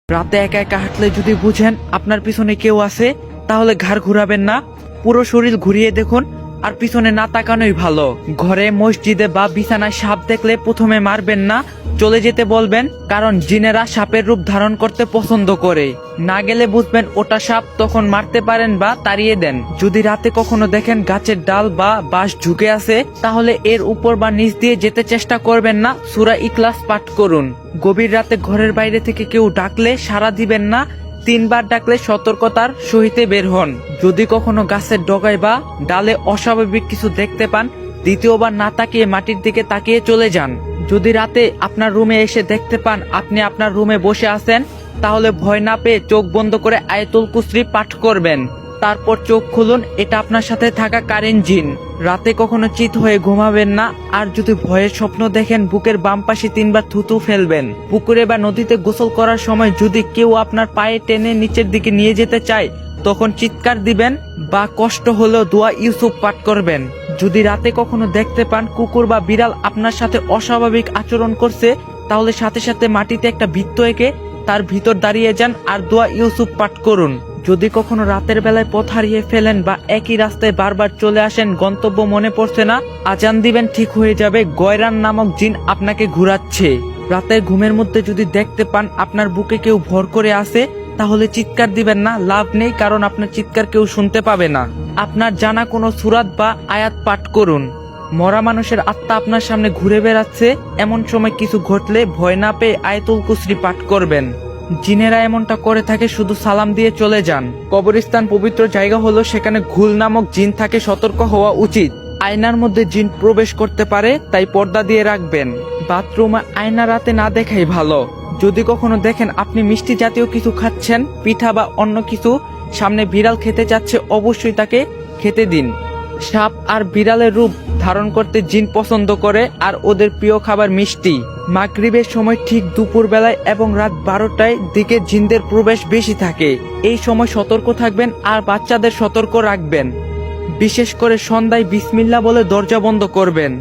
রাতে একা একা হাঁটলে যদি বুঝেন আপনার পিছনে কেউ আছে তাহলে ঘাড় ঘুরাবেন না, পুরো শরীর ঘুরিয়ে দেখুন আর পিছনে না তাকানোই ভালো। ঘরে, মসজিদে বা বিছানায় সাপ দেখলে প্রথমে মারবেন না, চলে যেতে বলবেন, কারণ জিনেরা সাপের রূপ ধারণ করতে পছন্দ করে। না গেলে বুঝবেন ওটা সাপ, তখন মারতে পারেন বা তাড়িয়ে দেন। যদি রাতে কখনো দেখেন গাছের ডাল বা বাঁশ ঝুঁকে আছে তাহলে এর উপর বা নিচ দিয়ে যেতে চেষ্টা করবেন না, সূরা ইখলাস পাঠ করুন। গভীর রাতে ঘরের বাইরে থেকে কেউ ডাকলে সাড়া দিবেন না, 3 বার ডাকলে সতর্কতার সহিতে বের হন। যদি কখনো গাছের ডগায় বা ডালে অস্বাভাবিক কিছু দেখতে পান, দ্বিতীয়বার না তাকিয়ে মাটির দিকে তাকিয়ে চলে যান। যদি রাতে আপনার রুমে এসে দেখতে পান আপনি আপনার রুমে বসে আছেন, তাহলে ভয় না পেয়ে চোখ বন্ধ করে আয়াতুল কুরসি পাঠ করবেন। তারপর চোখ খুলুন, এটা আপনার সাথে থাকা কারেন্ট জিন। রাতে কখনো চিত হয়ে ঘুমাবেন না। আর যদি ভয়ের স্বপ্ন দেখেন, বুকের বাম পাশে 3 বার থুতু ফেলবেন। পুকুরে বা নদীতে গোসল করার সময় যদি কেউ আপনার পায়ে টেনে নিচের দিকে নিয়ে যেতে চায়, তখন চিৎকার দিবেন বা কষ্ট হলেও দোয়া ইউসুফ পাঠ করবেন। যদি রাতে কখনো দেখতে পান কুকুর বা বিড়াল আপনার সাথে অস্বাভাবিক আচরণ করছে, তাহলে সাথে সাথে মাটিতে একটা বৃত্ত এঁকে তার ভিতর দাঁড়িয়ে যান আর দোয়া ইউসুফ পাঠ করুন। যদি কখনো রাতের বেলায় পথ হারিয়ে ফেলেন বা একই রাস্তায় বারবার চলে আসেন, গন্তব্য মনে পড়ছে না, আজান দিবেন, ঠিক হয়ে যাবে, গয়রান নামক জিন আপনাকে ঘুরাচ্ছে। রাতের ঘুমের মধ্যে যদি দেখতে পান আপনার বুকে কেউ ভর করে আসে, তাহলে চিৎকার দিবেন না, লাভ নেই, কারণ আপনার চিৎকার কেউ শুনতে পাবে না। আপনার জানা কোনো সূরাত বা আয়াত পাঠ করুন। মরা মানুষের আত্মা আপনার সামনে ঘুরে বেড়াচ্ছে, এমন সময় কিছু ঘটলে ভয় না পেয়ে আয়াতুল কুরসি পাঠ করবেন। জিনেরা এমনটা করে থাকে, শুধু সালাম দিয়ে চলে যান। কবরস্থান পবিত্র জায়গা হলো, সেখানে ঘুল নামক জিন থাকে, সতর্ক হওয়া উচিত। আয়নার মধ্যে জিন প্রবেশ করতে পারে, তাই পর্দা দিয়ে রাখবেন। বাথরুমে আয়না রাতে না দেখাই ভালো। যদি কখনো দেখেন আপনি মিষ্টি জাতীয় কিছু খাচ্ছেন, পিঠা বা অন্য কিছু, সামনে বিড়াল খেতে চাচ্ছে, অবশ্যই তাকে খেতে দিন। সাপ আর বিড়ালের রূপ ধারণ করতে জিন পছন্দ করে, আর ওদের প্রিয় খাবার মিষ্টি। মাগরিবের সময় ঠিক দুপুর বেলায় এবং রাত 12টায় দিকে জিনদের প্রবেশ বেশি থাকে। এই সময় সতর্ক থাকবেন আর বাচ্চাদের সতর্ক রাখবেন। বিশেষ করে সন্ধ্যায় বিসমিল্লাহ বলে দরজা বন্ধ করবেন।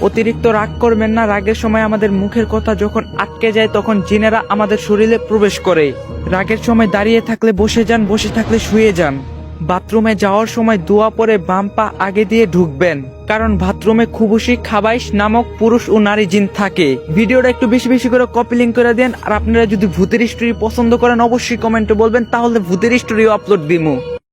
অতিরিক্ত রাগ করবেন না, রাগের সময় আমাদের মুখের কথা যখন আটকে যায় তখন জিনেরা আমাদের শরীরে প্রবেশ করে। রাগের সময় দাঁড়িয়ে থাকলে বসে যান, বসে থাকলে শুয়ে যান। বাথরুমে যাওয়ার সময় দোয়া পরে বাম পা আগে দিয়ে ঢুকবেন, কারণ বাথরুমে খুবুশি খাবাইশ নামক পুরুষ ও নারী জিন থাকে। ভিডিওটা একটু বেশি বেশি করে কপি লিঙ্ক করে দেন। আর আপনারা যদি ভূতের স্টোরি পছন্দ করেন অবশ্যই কমেন্টে বলবেন, তাহলে ভূতের স্টোরিও আপলোড দিমু।